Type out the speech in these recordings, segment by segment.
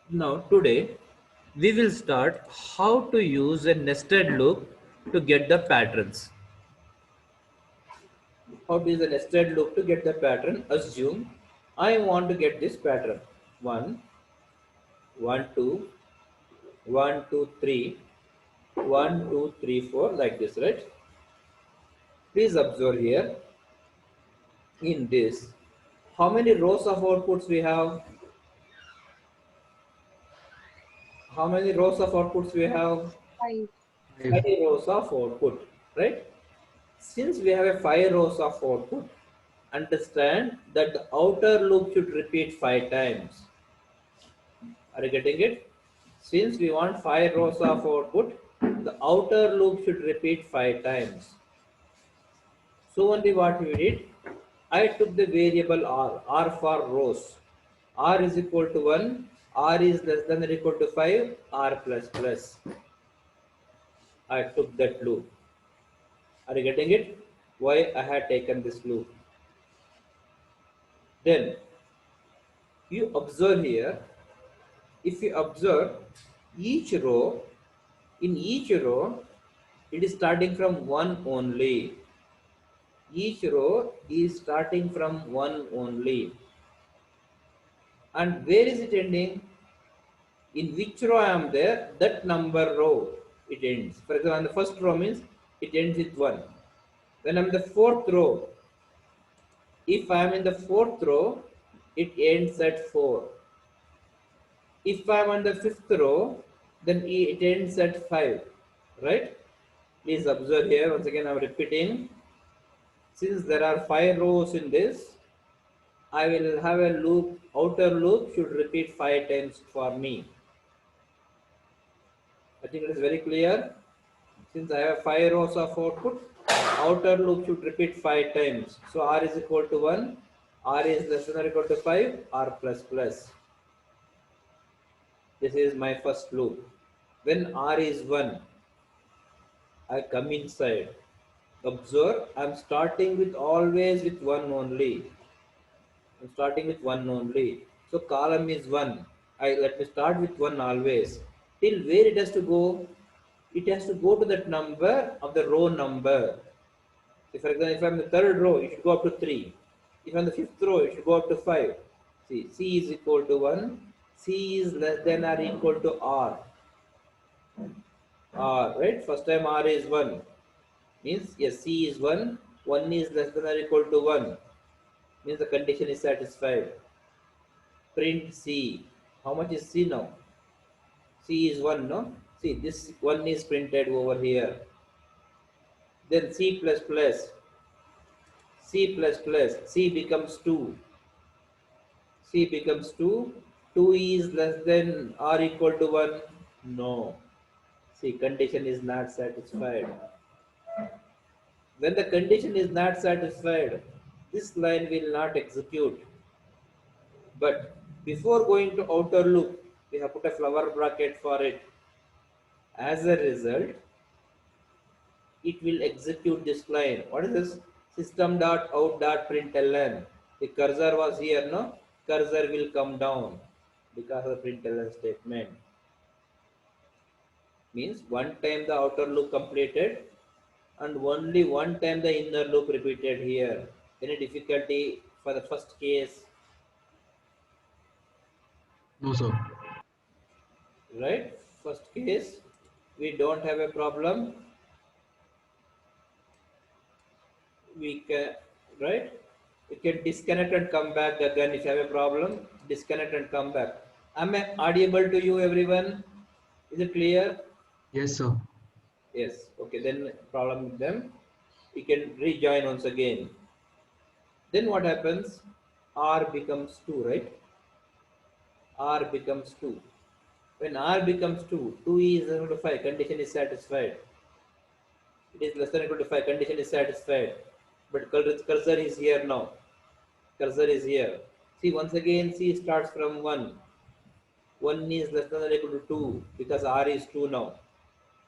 Now today we will start how to use a nested loop to get the patterns. How to use a nested loop to get the pattern. Assume I want to get this pattern. 1, 1, 2, 1, 2, 3, 1, 2, 3, 4, like this, right? Please observe here in this. How many rows of outputs we have? How many rows of outputs we have? Five. 5 Five. rows of output, right? Since we have a 5 rows of output, understand that the outer loop should repeat 5 times. Are you getting it? Since we want 5 rows of output, the outer loop should repeat 5 times. So only what we did, I took the variable r for rows. R is equal to 1, R is less than or equal to 5, R plus plus. I took that loop. Are you getting it? Why I had taken this loop? Then you observe here, if you observe each row, in each row, it is starting from 1 only. Each row is starting from 1 only. And where is it ending? In which row I am there, that number row it ends. For example, on the first row means it ends with 1. When I'm in the fourth row, if I am in the fourth row, it ends at 4. If I am on the fifth row, then it ends at 5. Right? Please observe here, once again I am repeating. Since there are 5 rows in this, I will have a loop, outer loop should repeat 5 times for me. I think it is very clear. Since I have 5 rows of output, outer loop should repeat 5 times. So R is equal to 1, R is less than or equal to 5, R plus plus. This is my first loop. When R is 1, I come inside. Observe, I am starting with always with 1 only. I'm starting with 1 only. So column is 1. I let me start with 1 always. Till where it has to go? It has to go to that number of the row number. So for example, if I'm in the third row, it should go up to 3. If I'm in the fifth row, it should go up to 5. See, C is equal to 1. C is less than or equal to R. R, right? First time R is 1. Means, yes, C is 1. 1 is less than or equal to 1. Means the condition is satisfied. Print C. How much is C now? C is 1, no? See, this 1 is printed over here. Then C plus plus. C plus plus. C becomes 2. C becomes 2. 2 is less than or equal to 1. No. See, condition is not satisfied. When the condition is not satisfied, this line will not execute. But before going to outer loop, we have put a flower bracket for it. As a result, it will execute this line. What is this? System.out.println. The cursor was here, no? Cursor will come down because of the println statement. Means one time the outer loop completed and only one time the inner loop repeated here. Any difficulty for the first case, No, sir. right? First case, we don't have a problem. We can, right? You can disconnect and come back again if you have a problem. Disconnect and come back. Am I audible to you, everyone? Is it clear? Yes, sir. Yes. Okay. Then problem with them. You can rejoin once again. Then what happens? R becomes 2, right? R becomes 2. When R becomes 2, 2 is equal to 5, condition is satisfied. It is less than or equal to 5, condition is satisfied. But cursor is here now. Cursor is here. See, once again, C starts from 1. 1 is less than or equal to 2 because R is 2 now.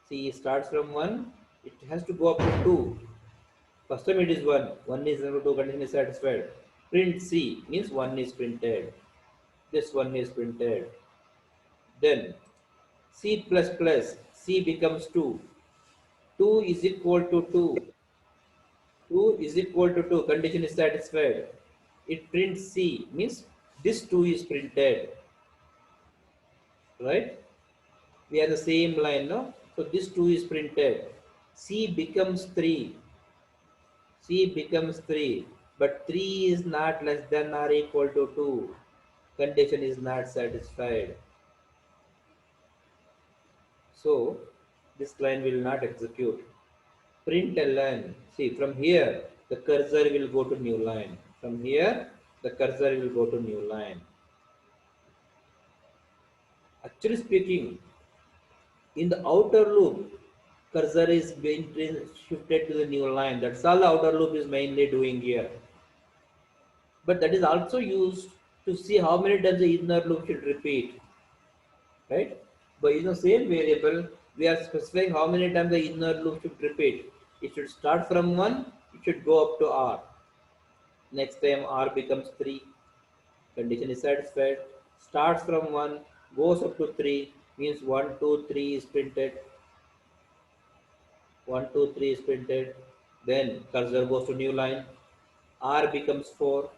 C starts from 1. It has to go up to 2. First time it is 1. 1 is equal to 2, condition is satisfied. Print C means 1 is printed. This one is printed. Then C plus plus, C becomes 2. 2 is equal to 2. 2 is equal to 2. Condition is satisfied. It prints C, means this 2 is printed. Right? We have the same line, no? So this 2 is printed. C becomes 3. C becomes 3. But 3 is not less than or equal to 2. Condition is not satisfied. So this line will not execute. Println. See, from here the cursor will go to new line. From here the cursor will go to new line. Actually speaking, in the outer loop, cursor is being shifted to the new line. That's all the outer loop is mainly doing here. But that is also used to see how many times the inner loop should repeat. Right? But in the same variable, we are specifying how many times the inner loop should repeat. It should start from 1, it should go up to r. Next time r becomes 3. Condition is satisfied. Starts from 1, goes up to 3, means 1, 2, 3 is printed. 1, 2, 3 is printed. Then cursor goes to new line. R becomes 4.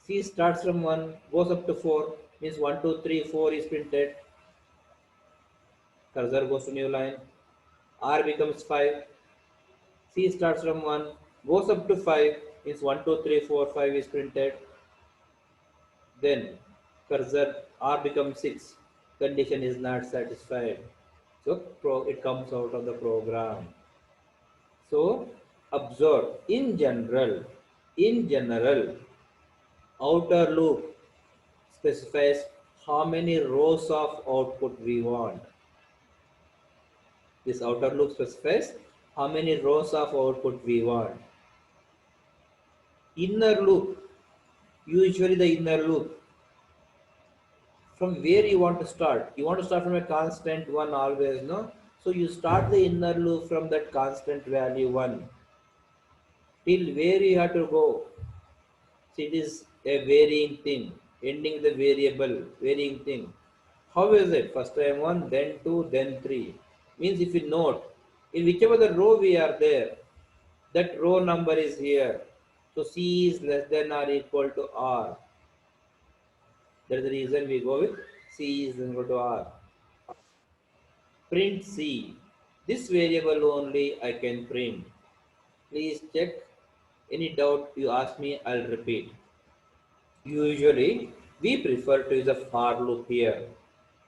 C starts from 1, goes up to 4, means 1, 2, 3, 4 is printed. Cursor goes to new line. R becomes 5. C starts from 1, goes up to 5, means 1, 2, 3, 4, 5 is printed. Then cursor R becomes 6. Condition is not satisfied. So it comes out of the program. So observe, in general, outer loop specifies how many rows of output we want. This outer loop specifies how many rows of output we want. Inner loop, usually the inner loop, from where you want to start. You want to start from a constant 1 always, no? So you start the inner loop from that constant value 1. Till where you have to go. See, it is a varying thing, ending the variable, varying thing. How is it? First time 1, then 2, then 3. Means if you note, in whichever the row we are there, that row number is here. So C is less than or equal to R. That is the reason we go with C is equal to R. Print C. This variable only I can print. Please check. Any doubt you ask me, I'll repeat. Usually, we prefer to use a for loop here.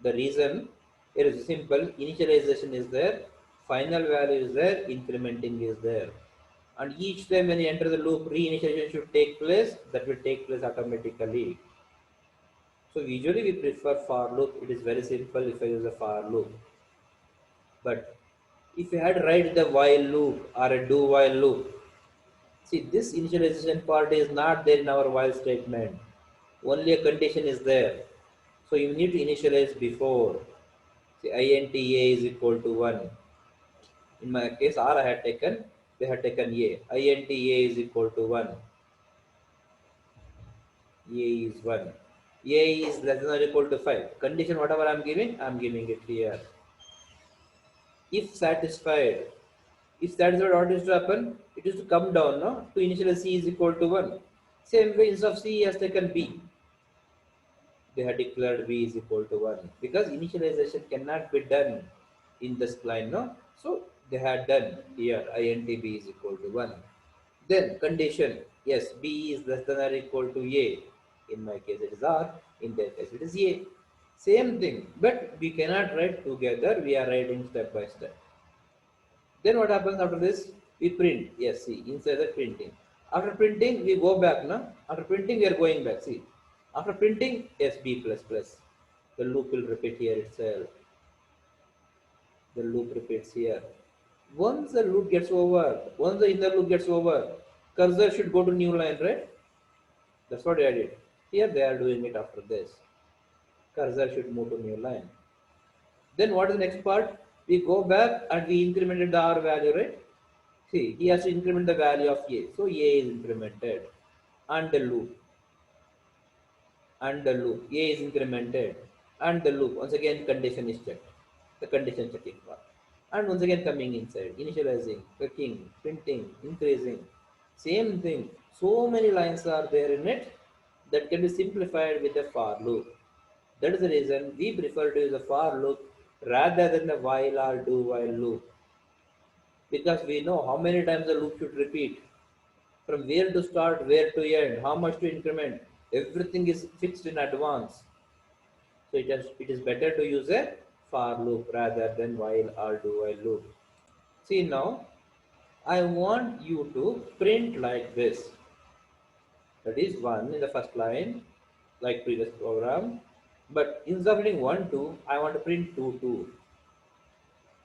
The reason it is simple. Initialization is there, final value is there, incrementing is there. And each time when you enter the loop, reinitialization should take place. That will take place automatically. So usually we prefer for loop. It is very simple if I use a for loop. But if you had write the while loop or a do while loop, see this initialization part is not there in our while statement. Only a condition is there. So you need to initialize before. See int a is equal to 1. In my case R I had taken, they had taken a. Int a is equal to 1. A is 1. A is less than or equal to 5. Condition whatever I am giving it here. If satisfied, what is to happen? It is to come down, no? To initialize C is equal to 1. Same way instead of C has taken B. They had declared B is equal to 1. Because initialization cannot be done in this line, no? So they had done here int B is equal to 1. Then condition, yes, B is less than or equal to A. In my case it is R, in their case it is A. Same thing, but we cannot write together, we are writing step by step. Then what happens after this? We print, yes, see, inside the printing. After printing, we go back, no? After printing, we are going back, see. After printing, yes, B++. The loop will repeat here itself. The loop repeats here. Once the loop gets over, once the inner loop gets over, cursor should go to new line, right? That's what I did. Here they are doing it after this. Cursor should move to new line. Then what is the next part? We go back and we incremented the R value, right? See, he has to increment the value of A. So A is incremented. And the loop. A is incremented. and the loop. Once again, condition is checked. The condition checking part. And once again coming inside, initializing, clicking, printing, increasing. Same thing. So many lines are there in it that can be simplified with a for loop. That is the reason we prefer to use a for loop rather than the while or do while loop. Because we know how many times the loop should repeat, from where to start, where to end, how much to increment. Everything is fixed in advance. So it is better to use a for loop rather than while or do while loop. See now, I want you to print like this. That is 1 in the first line, like previous program. But instead of printing 1, 2, I want to print 2, 2.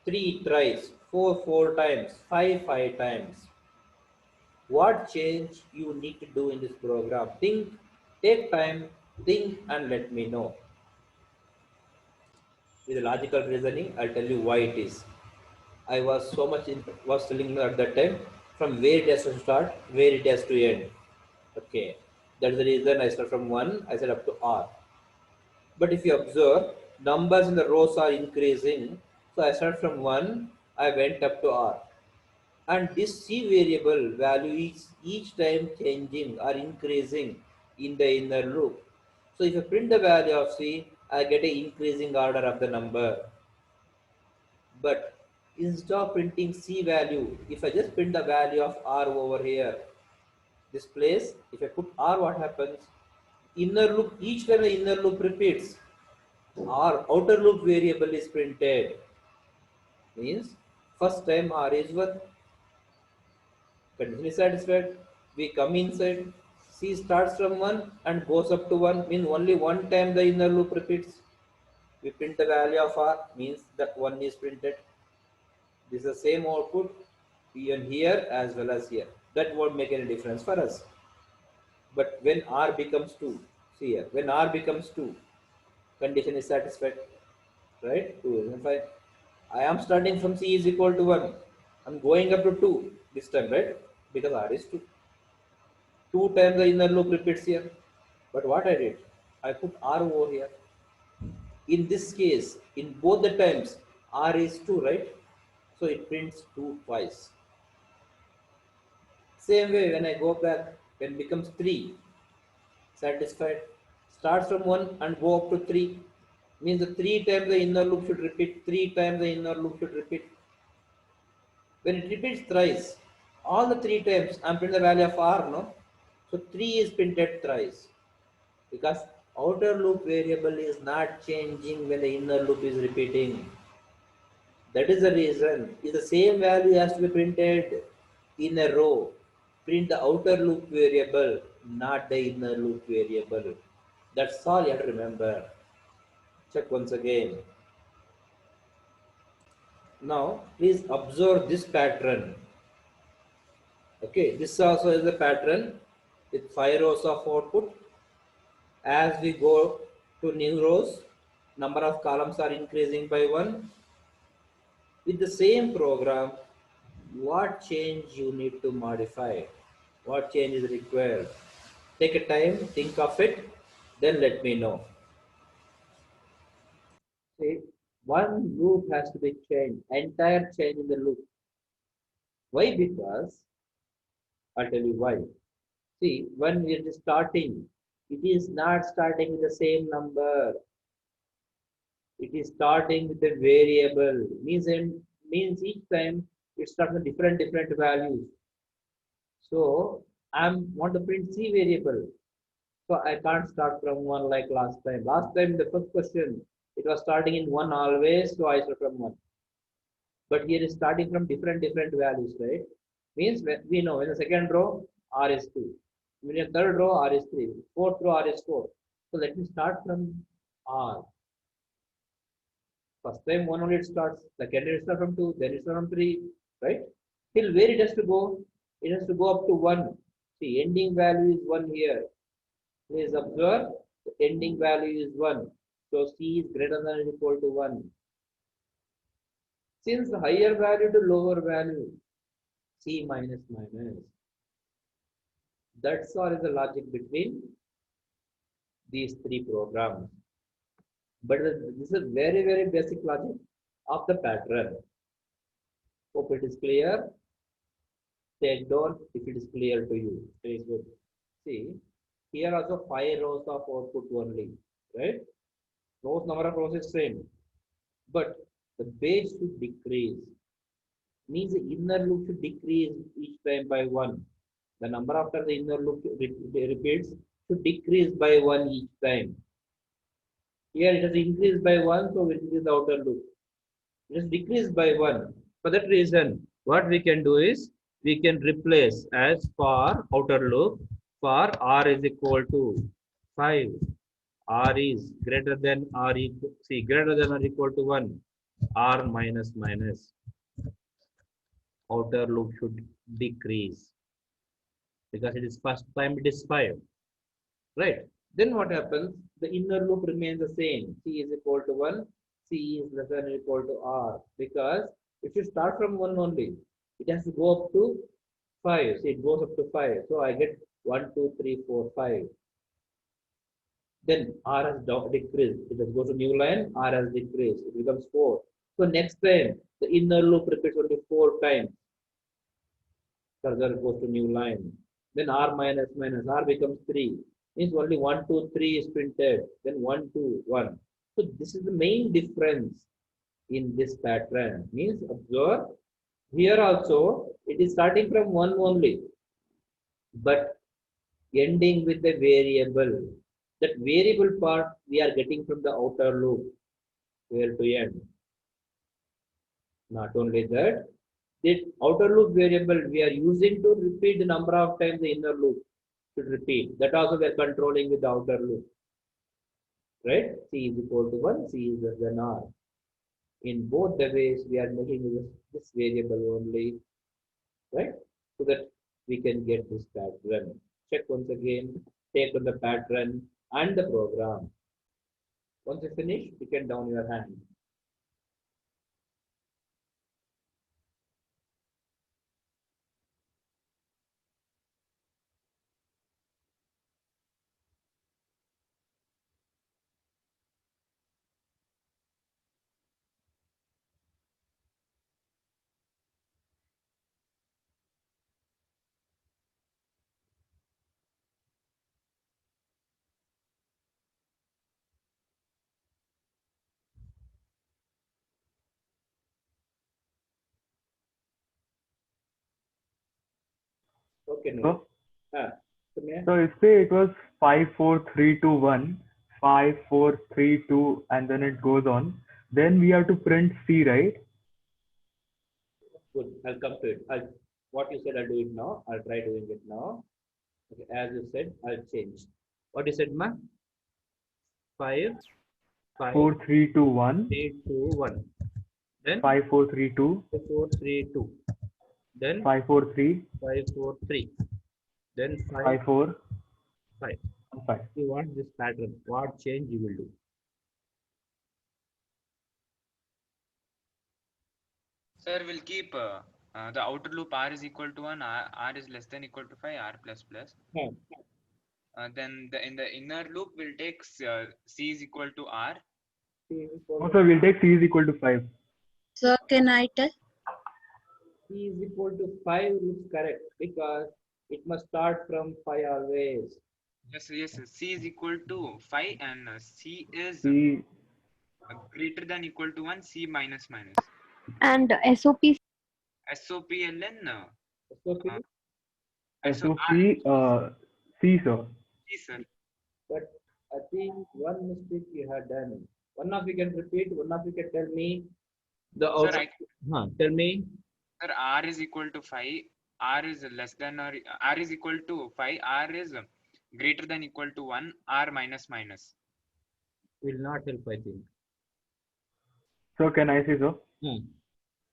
3 tries, 4, 4 times, 5, 5 times. What change you need to do in this program? Think, take time, think and let me know. With a logical reasoning, I'll tell you why it is. I was so much was telling you at that time from where it has to start, where it has to end. Okay, that's the reason I start from 1, I said up to R. But if you observe, numbers in the rows are increasing. So I start from 1, I went up to R. And this C variable value is each time changing or increasing in the inner loop. So if I print the value of C, I get an increasing order of the number. But instead of printing C value, if I just print the value of R over here, this place, if I put R, what happens? Inner loop, each time the inner loop repeats, R outer loop variable is printed. Means first time R is 1, condition is satisfied, we come inside, C starts from 1 and goes up to 1, means only one time the inner loop repeats. We print the value of R, means that 1 is printed. This is the same output even here as well as here. That won't make any difference for us. But when R becomes 2, see here, when R becomes 2, condition is satisfied, right? 2 is fine. I am starting from C is equal to 1. I'm going up to 2 this time, right? Because R is 2. 2 times the inner loop repeats here. But what I did, I put R over here. In this case, in both the times, R is 2, right? So it prints 2 twice. Same way when I go back, when it becomes 3, satisfied. Starts from 1 and go up to 3. Means the 3 times the inner loop should repeat, 3 times the inner loop should repeat. When it repeats thrice, all the 3 times I'm printing the value of R, no? So 3 is printed thrice. Because outer loop variable is not changing when the inner loop is repeating. That is the reason. Is the same value has to be printed in a row. Print the outer loop variable, not the inner loop variable. That's all you have to remember. Check once again. Now, please observe this pattern. Okay, this also is a pattern with 5 rows of output. As we go to new rows, number of columns are increasing by 1. With the same program, what change you need to modify? What change is required? Take a time, think of it, then let me know. See, one loop has to be changed, entire change in the loop. Why? Because I'll tell you why. See, when it is starting, it is not starting with the same number. It is starting with a variable. Means each time it starts with different values. So I want to print C variable. So I can't start from 1 like last time. Last time the first question, it was starting in 1 always, so I start from 1. But here is starting from different values, right? Means we know in the second row R is 2. In the third row R is 3. Fourth row R is 4. So let me start from R. First time 1 only it starts, second it starts from 2, then it starts from 3, right? Till where it has to go? It has to go up to 1. See, ending value is 1 here. Please observe, the ending value is 1. So C is greater than or equal to 1. Since higher value to lower value, C minus minus. That's all is the logic between these three programs. But this is very, very basic logic of the pattern. Hope it is clear. Take down if it is clear to you. Very good. See, here also 5 rows of output only, right? Rows number of rows is same, but the base should decrease. Means the inner loop should decrease each time by 1. The number after the inner loop repeats should decrease by 1 each time. Here it has increased by 1, so it is the outer loop. It is decreased by 1. For that reason, what we can do is we can replace as for outer loop for r is equal to 5. R is greater than r equal, see, greater than or equal to 1. R minus minus. Outer loop should decrease because it is first time it is 5. Right? Then what happens? The inner loop remains the same. C is equal to 1. C is less than or equal to R. Because if you start from 1 only, it has to go up to 5. See, it goes up to 5. So I get 1, 2, 3, 4, 5. Then R has decreased. It has go to new line. R has decreased. It becomes 4. So next time, the inner loop repeats only 4 times. Further goes to new line. Then R minus minus. R becomes 3. Means only 1, 2, 3 is printed. Then 1, 2, 1. So this is the main difference in this pattern. Means observe. Here also, it is starting from 1 only. But ending with the variable. That variable part we are getting from the outer loop, where to end. Not only that, the outer loop variable we are using to repeat the number of times the inner loop should repeat. That also we are controlling with the outer loop. Right? C is equal to 1, C is less than R. In both the ways, we are making this variable only, right? So that we can get this pattern. Check once again, take on the pattern and the program. Once you finish, you can down your hand. Okay, no. So, So, so if say it was 5, 4, 3, 2, 1, 5, 4, 3, 2, and then it goes on, then we have to print C, right? good. I'll come to it. What you said, I'll do it now. I'll try doing it now. Okay, as you said, I'll change. What you said, ma? 5, 5, 4, 3, 2, 1, 3, 2, 1. Then 5, 4, 3, 2, 4, 3, 2. Then 5, 4, 3, 5, 4, 3. Then 5, 5, 4, 5. 5. You want this pattern. What change you will do? Sir, we'll keep the outer loop R is equal to 1, R is less than equal to 5, R plus plus. Hmm. Then in the inner loop, we'll take C is equal to R. Also, we'll take C is equal to 5. Sir, can I tell? C is equal to 5 looks correct because it must start from 5 always. Yes, yes, C is equal to 5 and C is C, greater than equal to 1, C minus minus. And SOP? SOPLN. SOP, SOP, C, sir. C, sir. but I think one mistake you had done. One of you can repeat, one of you can tell me the Sir, output. Tell me. Sir, R is equal to 5, R is less than or R is equal to 5, R is greater than equal to 1, R minus minus. Will not help, I think. So, can I say so? Hmm.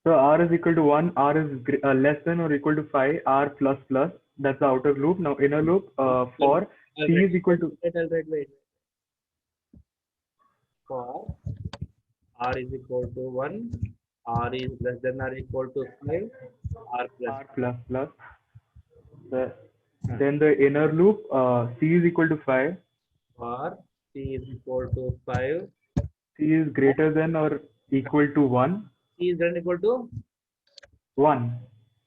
So, R is equal to 1, R is less than or equal to 5, R plus plus. That's the outer loop. Now, inner loop for C is equal to. Wait. For R is equal to 1, R is less than or equal to 5, R plus. R plus plus. Then the inner loop, C is equal to 5. For C is equal to 5, C is greater than or equal to 1. C is greater than or equal to 1.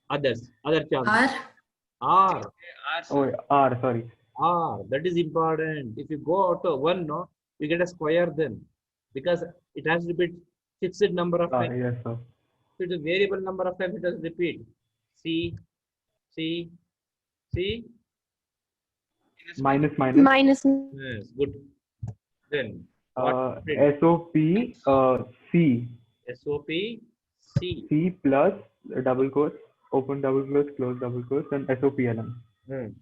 others. Other chances. R. R. R, Oh, sir. R, sorry. R. That is important. If you go out of 1, no, you get a square then. Because it has to be fixed number of times. Yes, sir. So it is variable number of times it has to repeat. C, C, C. Minus. Minus. Yes, good. Then what? SOP, C. SOP, C. C plus double quotes, open double quotes, close double quotes, and SOPLN. Then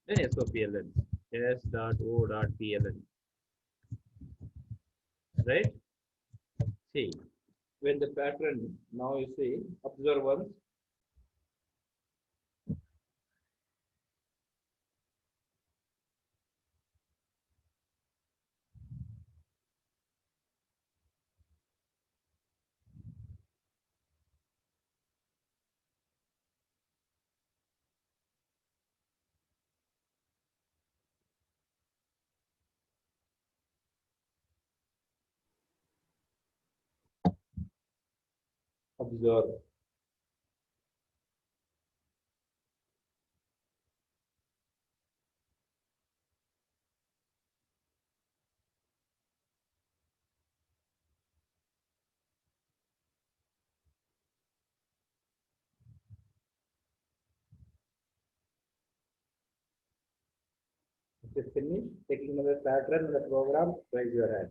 SOPLN. S.O.PLN. Right? See, when the pattern, now you see, observe once. Observe. If you finish taking another pattern in the program, raise your hand.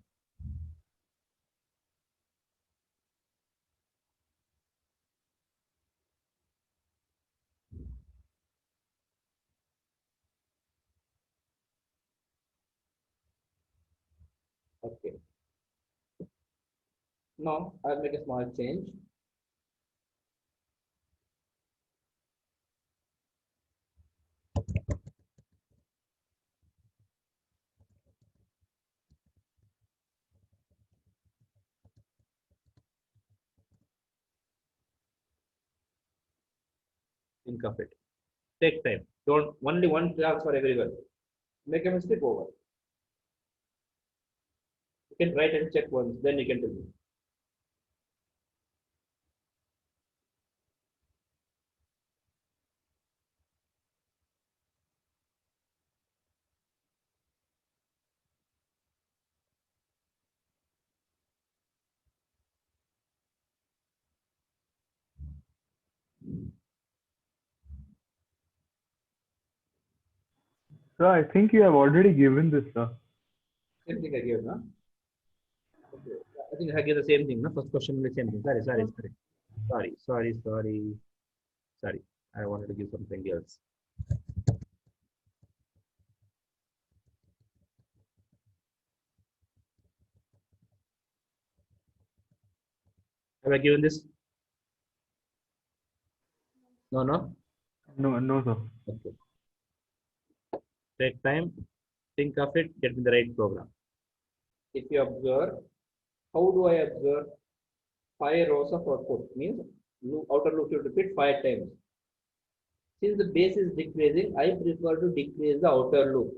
Okay. Now I'll make a small change. Think of it. Take time. Don't only one chance for everyone. Make a mistake over. You can write and check once, then you can tell me. So I think you have already given this, sir. Same thing I gave, no? Okay. I think I gave the same thing, no? First question, the same thing. Sorry. I wanted to give something else. Have I given this? No. No, sir. Okay. Take time, think of it, get in the right program. If you observe, how do I observe? 5 rows of output means outer loop should repeat 5 times. Since the base is decreasing, I prefer to decrease the outer loop.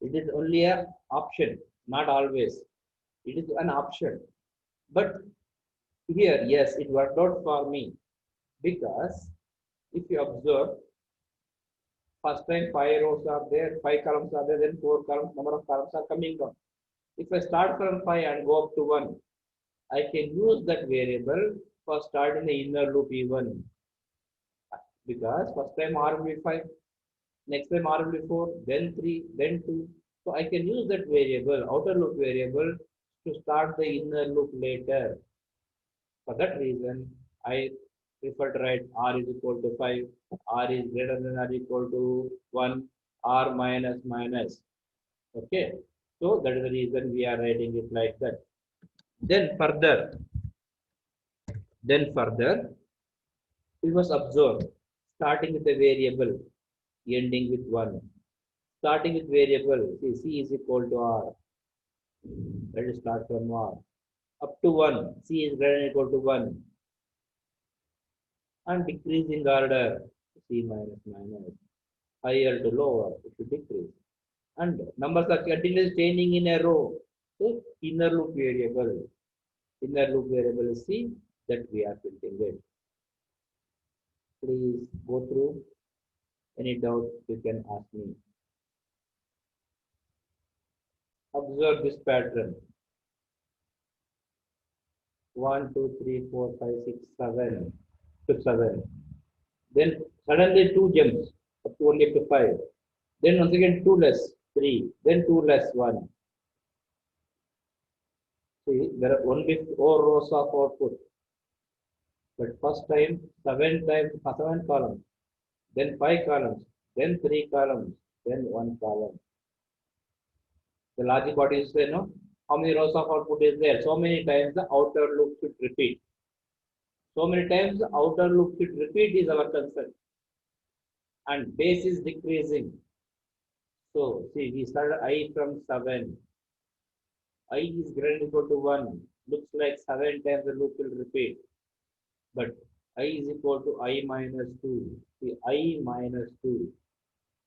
It is only an option, not always. It is an option. But here, yes, it worked out for me because if you observe, first time 5 rows are there, 5 columns are there, then 4 columns, number of columns are coming down. If I start from 5 and go up to 1, I can use that variable for starting the inner loop even. Because first time R will be 5, next time R will be 4, then 3, then 2. So I can use that variable, outer loop variable, to start the inner loop later. For that reason, I prefer to write R is equal to 5, R is greater than or equal to 1, R minus. Okay. So that is the reason we are writing it like that. Then further, we must observe, starting with a variable, ending with 1. Starting with variable, see, C is equal to R. Let us start from R. Up to 1, C is greater than or equal to 1. And decreasing order, C minus. Higher to lower, it will decrease. And numbers are continuously changing in a row. So inner loop variable is C that we are printing it. Please go through. Any doubt you can ask me. Observe this pattern. 1, 2, 3, 4, 5, 6, 7 to 7. Then suddenly 2 jumps up to only up to 5. Then once again 2 less 3. Then 2 less 1. See, there are only 4 rows of output. But first time 7 columns, then 5 columns, then 3 columns, then 1 column. The logic what is there, no? How many rows of output is there? So many times the outer loop should repeat. So many times the outer loop should repeat is our concern. And base is decreasing. So see, we started I from 7. I is greater than equal to 1. Looks like 7 times the loop will repeat. But I is equal to I minus 2. See, I minus 2.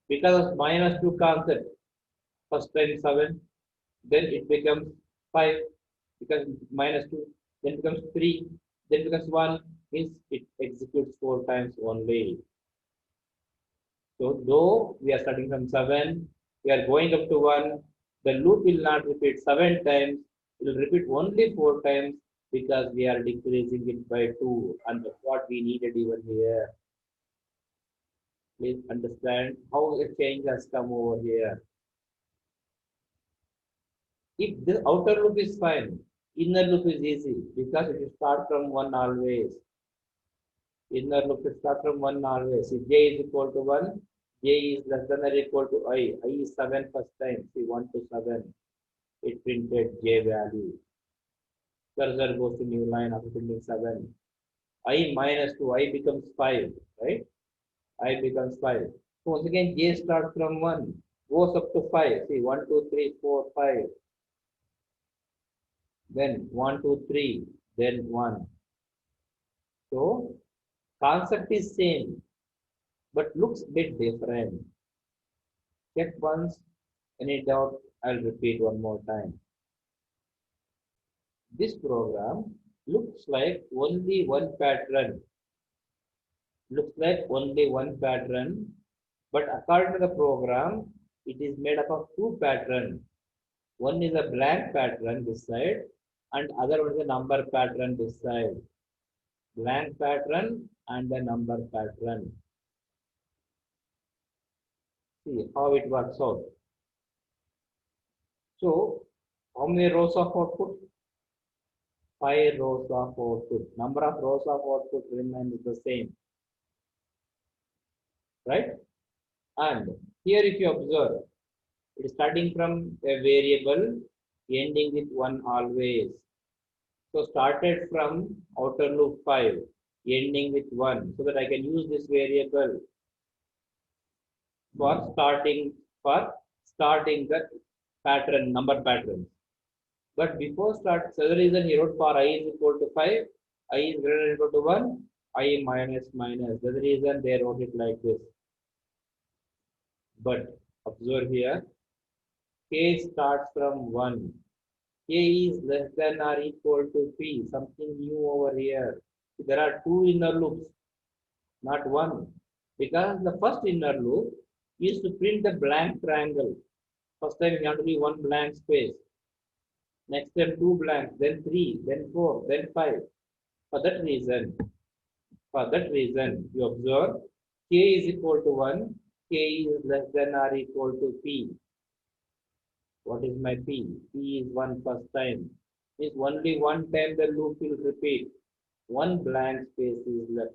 Because of minus 2 concept, first time 7, then it becomes 5, because minus 2, then becomes 3, then becomes 1, means it executes 4 times only. So though we are starting from 7, we are going up to 1, the loop will not repeat 7 times, it will repeat only 4 times because we are decreasing it by 2, and that's what we needed even here. Please understand how a change has come over here. If the outer loop is fine, inner loop is easy because it will start from 1 always. Inner loop will start from 1 always. If j is equal to 1, j is less than or equal to I. I is 7 first time. See 1 to 7. It printed j value. Cursor goes to new line after printing 7. I minus 2, I becomes 5, right? I becomes 5. So once again, j starts from 1, goes up to 5. See 1, 2, 3, 4, 5. Then 1, 2, 3, then 1. So concept is same, but looks bit different. Check once, any doubt, I'll repeat one more time. This program looks like only one pattern. Looks like only one pattern, but according to the program, it is made up of 2 patterns. One is a blank pattern this side, and other one is a number pattern this side. Blank pattern and the number pattern. See how it works out. So, how many rows of output? 5 rows of output. Number of rows of output remains the same. Right? And here if you observe, it is starting from a variable, ending with 1 always. So started from outer loop 5, ending with 1, so that I can use this variable for starting the pattern, number patterns. But before start, so the reason he wrote for I is equal to 5, I is greater than equal to 1, I minus minus. That's the reason they wrote it like this. But observe here, k starts from 1. K is less than or equal to P, something new over here. There are 2 inner loops, not 1. Because the first inner loop is to print the blank triangle. First time you have to be 1 blank space. Next time 2 blanks, then 3, then 4, then 5. For that reason, you observe k is equal to 1, k is less than or equal to P. What is my P? P is 1 first time. Means only one time the loop will repeat. 1 blank space is left.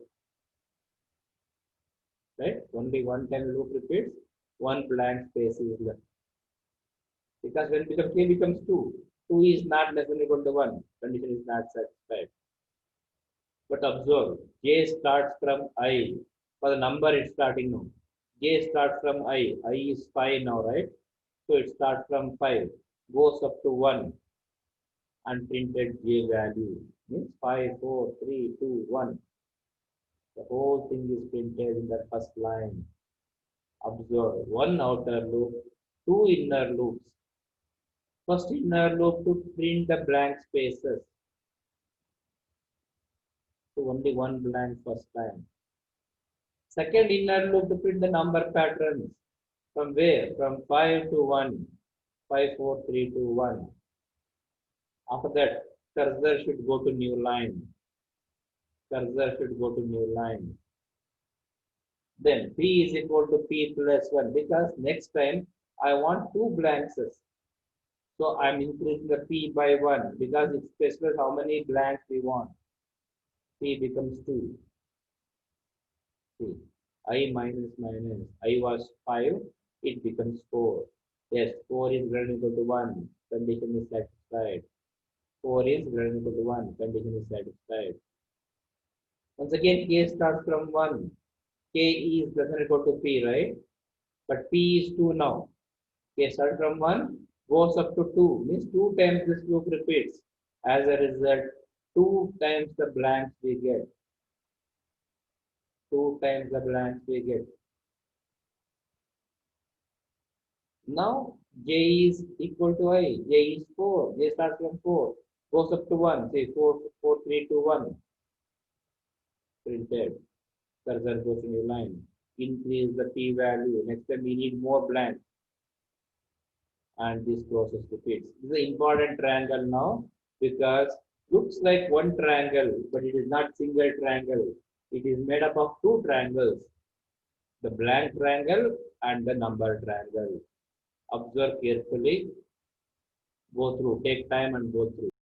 Right? Only one time the loop repeats, 1 blank space is left. Because when k becomes 2, 2 is not less than or equal to 1. Condition is not satisfied. But observe, j starts from I. For the number it's starting now. J starts from I. I is 5 now, right? So it starts from 5, goes up to 1, and printed j value. Means 5, 4, 3, 2, 1. The whole thing is printed in the first line. Observe, 1 outer loop, 2 inner loops. First inner loop to print the blank spaces. So only one blank first time. Second inner loop to print the number patterns. From where? From 5 to 1. 5, 4, 3, 2, 1. After that, cursor should go to new line. Cursor should go to new line. Then P is equal to P plus 1 because next time I want two blanks. So I'm increasing the P by 1 because it specifies how many blanks we want. P becomes 2. See, I minus minus. I was 5, it becomes 4. Yes, 4 is greater than equal to 1. Condition is satisfied. 4 is greater than equal to 1. Condition is satisfied. Once again, K starts from 1. K is less than equal to P, right? But P is 2 now. K starts from 1, goes up to 2. Means 2 times this loop repeats. As a result, 2 times the blanks we get. 2 times the blanks we get. Now J is equal to I. J is 4. J starts from 4. Goes up to 1. Say 4, 4, 3, 2, 1. Printed. Cursor goes to new line. Increase the P value. Next time we need more blanks. And this process repeats. This is an important triangle now because looks like one triangle, but it is not single triangle. It is made up of two triangles. The blank triangle and the number triangle. Observe carefully, go through, take time and go through.